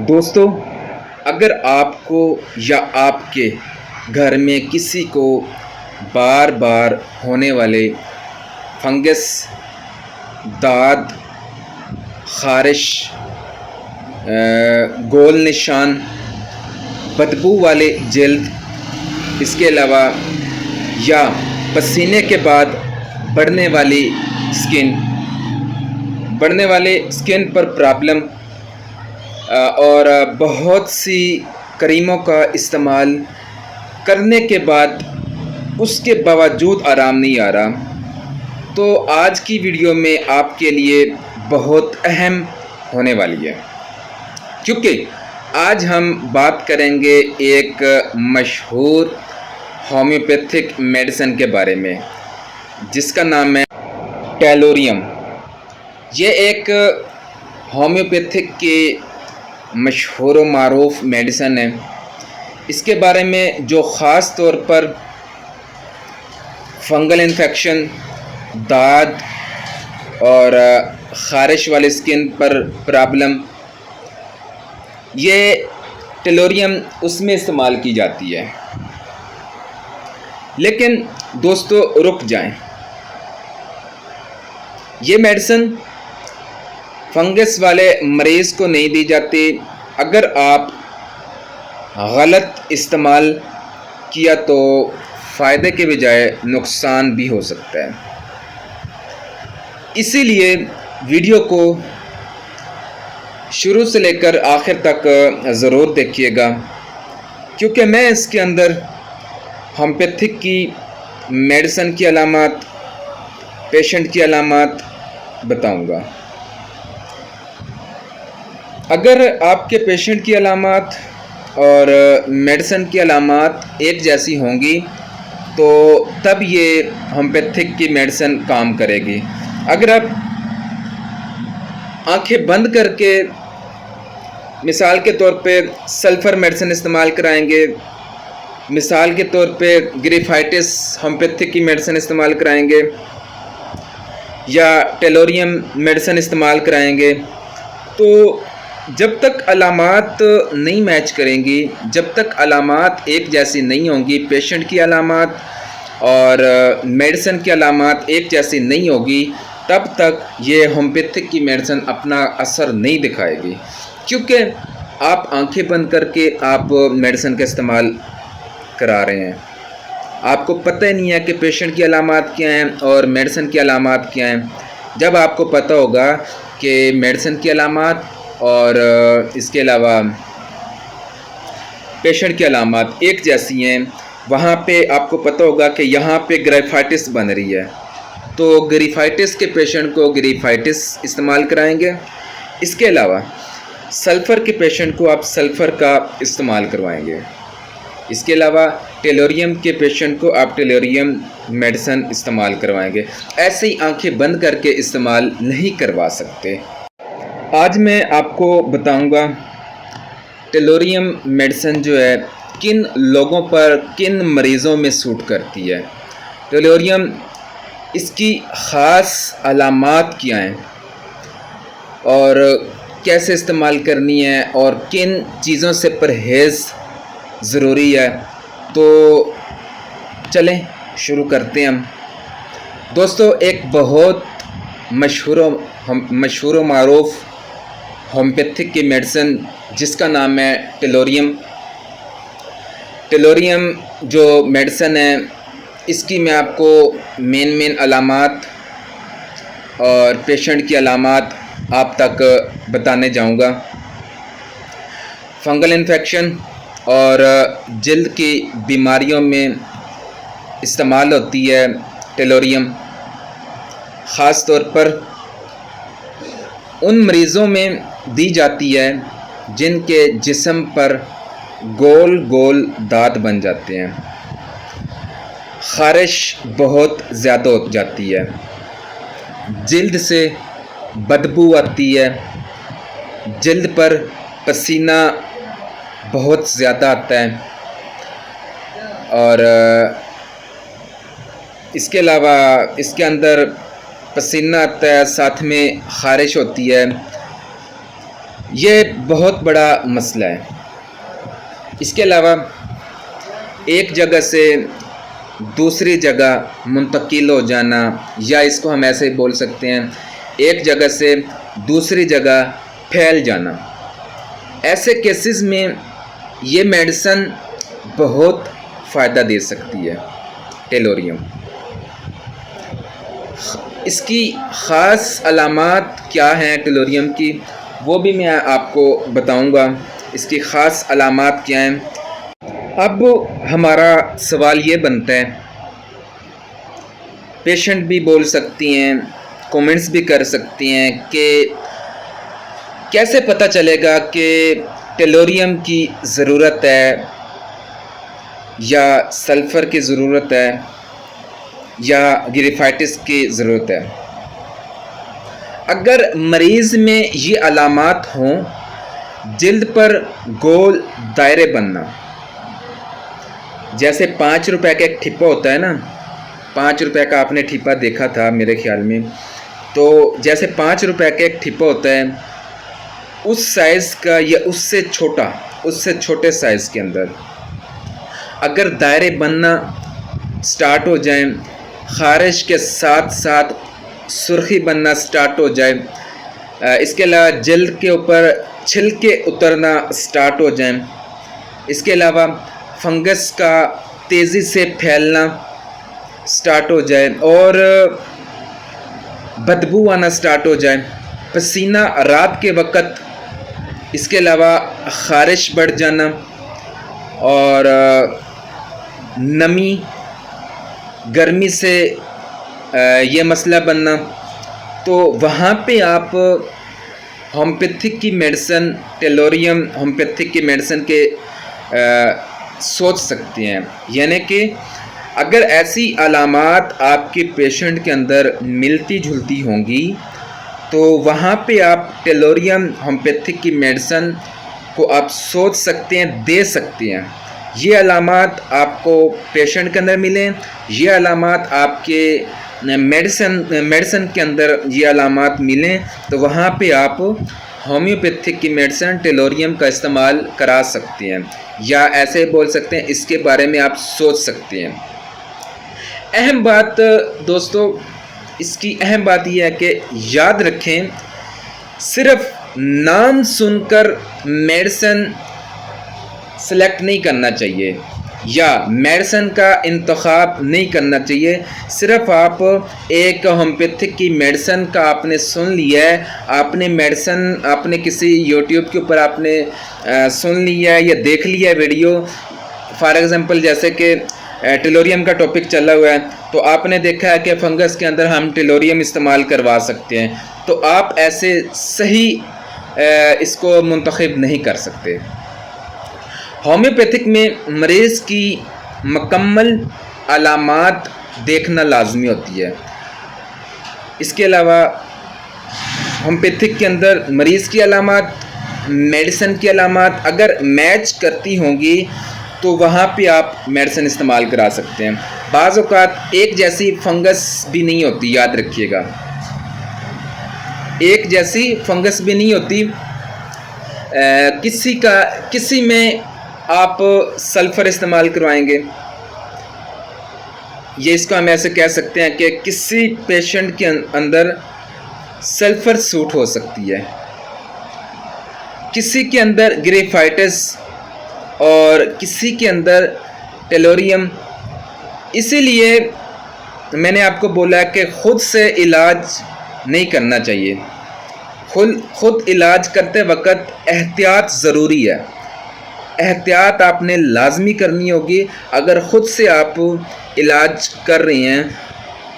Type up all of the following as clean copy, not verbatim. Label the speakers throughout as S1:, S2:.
S1: दोस्तों, अगर आपको या आपके घर में किसी को बार बार होने वाले फंगस, दाद, ख़ारिश, गोल निशान, बदबू वाले जल्द, इसके अलावा या पसीने के बाद बढ़ने वाले स्किन पर प्रॉब्लम और बहुत सी क्रीमों का इस्तेमाल करने के बाद उसके बावजूद आराम नहीं आ रहा, तो आज की वीडियो में आपके लिए बहुत अहम होने वाली है, क्योंकि आज हम बात करेंगे एक मशहूर होम्योपैथिक मेडिसिन के बारे में जिसका नाम है टेलोरियम। ये एक होम्योपैथिक के मशहूर व मारूफ मेडिसिन है। इसके बारे में जो ख़ास तौर पर फंगल इन्फेक्शन, दाद और ख़ारिश वाली स्किन पर प्रॉब्लम, ये टेलोरियम उसमें इस्तेमाल की जाती है। लेकिन दोस्तों रुक जाएं, ये मेडिसिन फंगस वाले मरीज़ को नहीं दी जाती। अगर आप गलत इस्तेमाल किया तो फ़ायदे के बजाय नुकसान भी हो सकता है। इसीलिए वीडियो को शुरू से लेकर आखिर तक ज़रूर देखिएगा, क्योंकि मैं इसके अंदर होम्योपैथिक की मेडिसिन की अलामात, पेशेंट की अलामात बताऊंगा। अगर आपके पेशेंट की अलामात और मेडिसिन की अलामात एक जैसी होंगी तो तब ये होम्योपैथिक की मेडिसिन काम करेगी। अगर आप आंखें बंद करके मिसाल के तौर पे सल्फ़र मेडिसिन इस्तेमाल कराएंगे, मिसाल के तौर पे ग्रिफाइटिस होम्योपैथिक की मेडिसिन इस्तेमाल कराएंगे या टेलोरियम मेडिसिन इस्तेमाल कराएंगे, तो जब तक अलामात नहीं मैच करेंगी, जब तक अलामात एक जैसी नहीं होंगी, पेशेंट की अलामात और मेडिसिन की अलामात एक जैसी नहीं होगी, तब तक ये होम्योपैथिक की मेडिसिन अपना असर नहीं दिखाएगी। क्योंकि आप आंखें बंद करके आप मेडिसिन का इस्तेमाल करा रहे हैं, आपको पता ही नहीं है कि पेशेंट की अलामात क्या हैं और मेडिसिन की अलामात क्या हैं। जब आपको पता होगा कि मेडिसिन की अलामात और इसके अलावा पेशेंट की अलामात एक जैसी हैं, वहाँ पे आपको पता होगा कि यहाँ पे ग्रिफाइटिस बन रही है, तो ग्रिफाइटिस के पेशेंट को ग्रिफाइटिस इस्तेमाल कराएंगे। इसके अलावा सल्फ़र के पेशेंट को आप सल्फ़र का इस्तेमाल करवाएंगे। इसके अलावा टेलोरियम के पेशेंट को आप टेलोरियम मेडिसिन इस्तेमाल करवाएंगे। ऐसे ही आंखें बंद करके इस्तेमाल नहीं करवा सकते। आज मैं आपको बताऊंगा टेलोरियम मेडिसिन जो है किन लोगों पर, किन मरीज़ों में सूट करती है। टेलोरियम, इसकी ख़ास अलामात क्या हैं और कैसे इस्तेमाल करनी है और किन चीज़ों से परहेज़ ज़रूरी है, तो चलें शुरू करते हैं हम। दोस्तों, एक बहुत मशहूर मारूफ होम्योपैथिक की मेडिसिन जिसका नाम है टेलोरियम। टेलोरियम जो मेडिसिन है, इसकी मैं आपको मेन अलामात और पेशेंट की अलामात आप तक बताने जाऊंगा। फंगल इन्फेक्शन और जल्द की बीमारियों में इस्तेमाल होती है टेलोरियम। ख़ास तौर पर उन मरीज़ों में दी जाती है जिनके जिस्म पर गोल गोल दांत बन जाते हैं, ख़ारिश बहुत ज़्यादा हो जाती है, जल्द से बदबू आती है, जल्द पर पसीना बहुत ज़्यादा आता है और इसके अलावा इसके अंदर पसीना आता है, साथ में ख़ारिश होती है। ये बहुत बड़ा मसला है। इसके अलावा एक जगह से दूसरी जगह मुंतकिल हो जाना, या इसको हम ऐसे ही बोल सकते हैं एक जगह से दूसरी जगह फैल जाना, ऐसे केसेस में ये मेडिसिन बहुत फ़ायदा दे सकती है टेलोरियम। इसकी ख़ास अलामात क्या हैं टेलोरियम की, वो भी मैं आपको बताऊंगा। इसकी ख़ास अलामात क्या हैं। अब हमारा सवाल ये बनता है, पेशेंट भी बोल सकती हैं, कमेंट्स भी कर सकती हैं कि कैसे पता चलेगा कि टेलोरियम की ज़रूरत है या सल्फ़र की ज़रूरत है या ग्रिफाइटिस की ज़रूरत है। अगर मरीज़ में ये अलामात हों, जिल्द पर गोल दायरे बनना, जैसे 5 रुपए का एक ठिप्पा होता है ना, 5 रुपए का आपने ठिप्पा देखा था मेरे ख्याल में, तो जैसे 5 रुपए का एक ठिप्पा होता है, उस साइज़ का या उससे छोटे साइज़ के अंदर अगर दायरे बनना स्टार्ट हो जाएं, ख़ारिश के साथ साथ सुर्खी बनना स्टार्ट हो जाए, इसके अलावा जल्द के ऊपर छिलके उतरना स्टार्ट हो जाएं, इसके अलावा फंगस का तेज़ी से फैलना स्टार्ट हो जाए और बदबू आना स्टार्ट हो जाए, पसीना रात के वक़्त, इसके अलावा ख़ारिश बढ़ जाना और नमी गर्मी से ये मसला बनना, तो वहाँ पे आप होम्योपैथिक की मेडिसिन, टेलोरियम होम्योपैथिक की मेडिसिन के सोच सकते हैं। यानी कि अगर ऐसी अलामात आपके पेशेंट के अंदर मिलती जुलती होंगी, तो वहाँ पे आप टेलोरियम होम्योपैथिक की मेडिसिन को आप सोच सकते हैं, दे सकते हैं। ये अलामात आपको पेशेंट के अंदर मिलें, ये अलामात आपके मेडिसिन के अंदर ये अलामात मिलें, तो वहाँ पे आप होम्योपैथिक की मेडिसिन टेलोरियम का इस्तेमाल करा सकते हैं, या ऐसे बोल सकते हैं इसके बारे में आप सोच सकते हैं। अहम बात दोस्तों, इसकी अहम बात यह है कि याद रखें, सिर्फ नाम सुनकर मेडिसिन सेलेक्ट नहीं करना चाहिए या मेडिसिन का इंतखाब नहीं करना चाहिए। सिर्फ आप एक होम्योपैथिक की मेडिसिन का आपने सुन लिया है, आपने मेडिसिन आपने किसी यूट्यूब के ऊपर आपने सुन लिया है या देख लिया है वीडियो, फॉर एग्ज़ाम्पल जैसे कि टेलोरियम का टॉपिक चला हुआ है, तो आपने देखा है कि फंगस के अंदर हम टेलोरियम इस्तेमाल करवा सकते हैं, तो आप ऐसे सही इसको मुंतखब नहीं कर सकते। होम्योपैथिक में मरीज़ की मुकम्मल अलामात देखना लाजमी होती है। इसके अलावा होम्योपैथिक के अंदर मरीज़ की अलामात, मेडिसिन की अलामात अगर मैच करती होंगी, तो वहाँ पे आप मेडिसिन इस्तेमाल करा सकते हैं। बाज़ औक़ात एक जैसी फंगस भी नहीं होती, याद रखिएगा, एक जैसी फंगस भी नहीं होती। किसी में आप सल्फ़र इस्तेमाल करवाएंगे, ये इसको हम ऐसे कह सकते हैं कि किसी पेशेंट के अंदर सल्फ़र सूट हो सकती है, किसी के अंदर ग्रिफाइटिस और किसी के अंदर टेलोरियम। इसीलिए मैंने आपको बोला कि ख़ुद से इलाज नहीं करना चाहिए। खुद इलाज करते वक्त एहतियात ज़रूरी है, एहतियात आपने लाजमी करनी होगी। अगर ख़ुद से आप इलाज कर रहे हैं,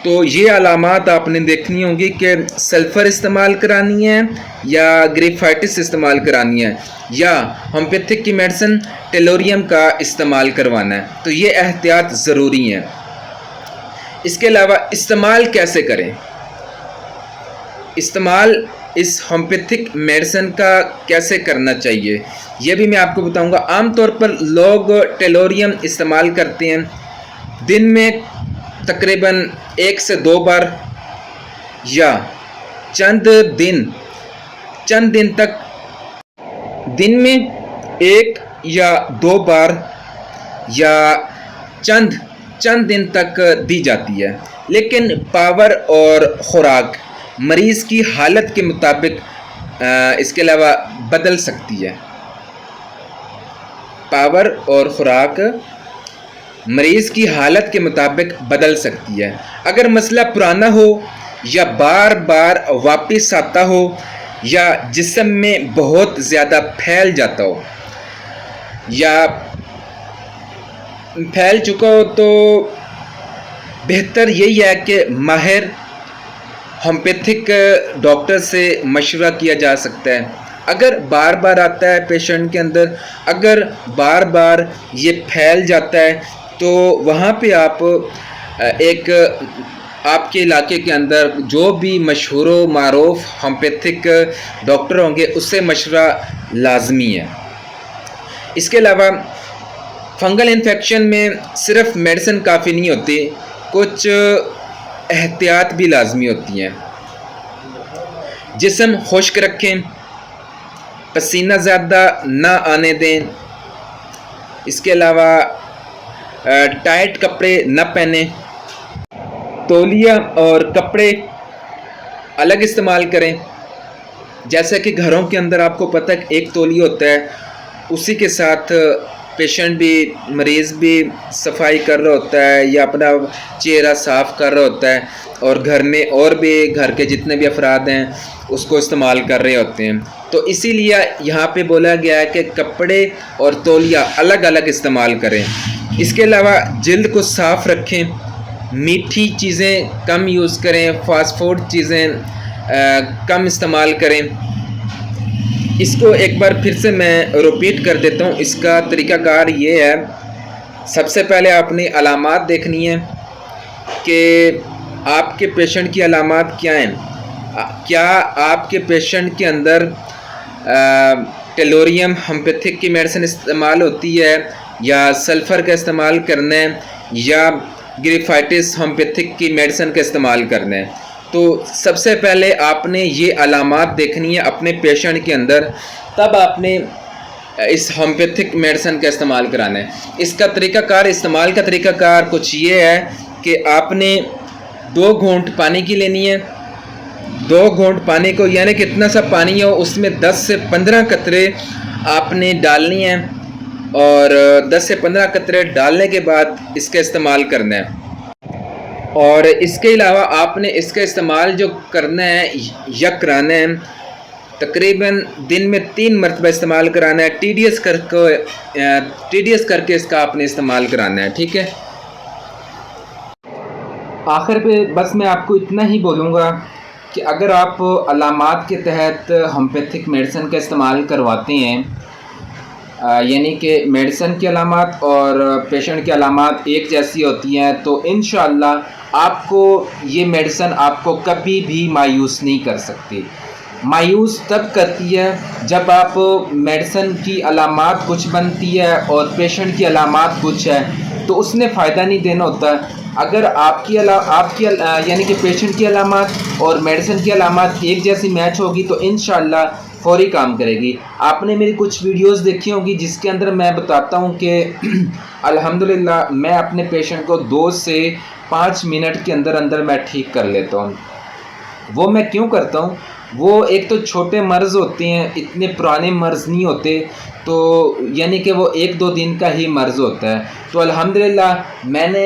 S1: तो ये अलामात आपने देखनी होगी कि सल्फ़र इस्तेमाल करानी है या ग्रिफाइटिस इस्तेमाल करानी है, या होम्योपैथिक की मेडिसिन टेलोरियम का इस्तेमाल करवाना है, तो ये एहतियात ज़रूरी हैं। इसके अलावा इस्तेमाल कैसे करें, इस्तेमाल इस होम्योपैथिक मेडिसिन का कैसे करना चाहिए, ये भी मैं आपको बताऊंगा। आम तौर पर लोग टेलोरियम इस्तेमाल करते हैं दिन में तकरीबन 1 से 2 बार, या चंद दिन तक दिन में 1 या 2 बार या चंद दिन तक दी जाती है, लेकिन पावर और खुराक मरीज़ की हालत के मुताबिक इसके अलावा बदल सकती है। पावर और खुराक मरीज़ की हालत के मुताबिक बदल सकती है। अगर मसला पुराना हो या बार बार वापस आता हो या जिस्म में बहुत ज़्यादा फैल जाता हो या फैल चुका हो, तो बेहतर यही है कि माहिर होम्योपैथिक डॉक्टर से मशवरा किया जा सकता है। अगर बार बार आता है पेशेंट के अंदर, अगर बार बार ये फैल जाता है, तो वहाँ पे आप एक आपके इलाके के अंदर जो भी मशहूर व मारूफ होम्योपैथिक डॉक्टर होंगे उससे मशवरा लाजमी है। इसके अलावा फंगल इन्फेक्शन में सिर्फ मेडिसिन काफ़ी नहीं होती, कुछ एहतियात भी लाजमी होती हैं। जिस्म खुश्क रखें, पसीना ज़्यादा ना आने दें। इसके अलावा टाइट कपड़े न पहने, तौलिया और कपड़े अलग इस्तेमाल करें। जैसे कि घरों के अंदर आपको पता है एक तौलिया होता है, उसी के साथ पेशेंट भी, मरीज़ भी सफाई कर रहा होता है या अपना चेहरा साफ़ कर रहा होता है, और घर में और भी घर के जितने भी अफराद हैं उसको इस्तेमाल कर रहे होते हैं। तो इसीलिए यहाँ पे बोला गया है कि कपड़े और तौलिया अलग अलग इस्तेमाल करें। इसके अलावा जल्द को साफ़ रखें, मीठी चीज़ें कम यूज़ करें, फ़ास्ट फूड चीज़ें कम इस्तेमाल करें। इसको एक बार फिर से मैं रिपीट कर देता हूँ। इसका तरीक़ाकार ये है, सबसे पहले आपने अलामात देखनी है कि आपके पेशेंट की अलामात क्या हैं। क्या आपके पेशेंट के अंदर टेलोरियम होम्योपैथिक की मेडिसिन इस्तेमाल होती है या सल्फ़र का इस्तेमाल करना है या ग्रिफाइटिस होम्योपैथिक की मेडिसिन का इस्तेमाल करना है। तो सबसे पहले आपने ये अलामात देखनी है अपने पेशेंट के अंदर, तब आपने इस होम्योपैथिक मेडिसिन का इस्तेमाल कराना है। इसका तरीक़ाकार, इस्तेमाल का तरीक़ाकार कुछ ये है कि आपने 2 घूंट पानी की लेनी है। 2 घूंट पानी को, यानी कितना सा पानी हो उसमें 10 से 15 कतरे आपने डालनी है, और 10 से 15 कतरे डालने के बाद इसका इस्तेमाल करना है। और इसके अलावा आपने इसका इस्तेमाल जो करना है या कराना है, तकरीबन दिन में 3 मरतबा इस्तेमाल कराना है। टीडीएस करके इसका आपने इस्तेमाल कराना है, ठीक है। आखिर पे बस मैं आपको इतना ही बोलूँगा कि अगर आप अलामात के तहत होम्योपैथिक मेडिसिन का इस्तेमाल करवाते हैं, यानी कि मेडिसिन की अलामात और पेशेंट की अलामात एक जैसी होती हैं, तो इंशाअल्लाह आपको ये मेडिसिन आपको कभी भी मायूस नहीं कर सकती। मायूस तब करती है जब आप मेडिसिन की अलामात कुछ बनती है और पेशेंट की अलामात कुछ है, तो उसने फ़ायदा नहीं देना होता। अगर आपकी यानी कि पेशेंट की अलामात और मेडिसिन की अलामात एक जैसी मैच होगी तो इंशाअल्लाह फ़ौरी काम करेगी। आपने मेरी कुछ वीडियोस देखी होगी जिसके अंदर मैं बताता हूँ कि अल्हम्दुलिल्लाह मैं अपने पेशेंट को 2 से 5 मिनट के अंदर अंदर मैं ठीक कर लेता हूँ। वो मैं क्यों करता हूँ? वो एक तो छोटे मर्ज़ होते हैं, इतने पुराने मर्ज़ नहीं होते, तो यानी कि वो 1-2 दिन का ही मर्ज़ होता है। तो अल्हम्दुलिल्लाह मैंने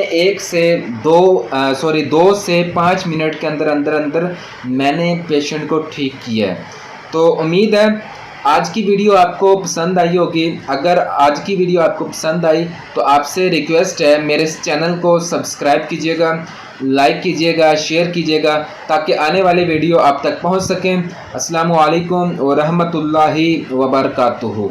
S1: 2 से 5 मिनट के अंदर मैंने पेशेंट को ठीक किया है। तो उम्मीद है आज की वीडियो आपको पसंद आई होगी। अगर आज की वीडियो आपको पसंद आई तो आपसे रिक्वेस्ट है, मेरे इस चैनल को सब्सक्राइब कीजिएगा, लाइक कीजिएगा, शेयर कीजिएगा, ताकि आने वाले वीडियो आप तक पहुंच सकें। अस्सलामु अलैकुम व रहमतुल्लाहि व बरकातुहू।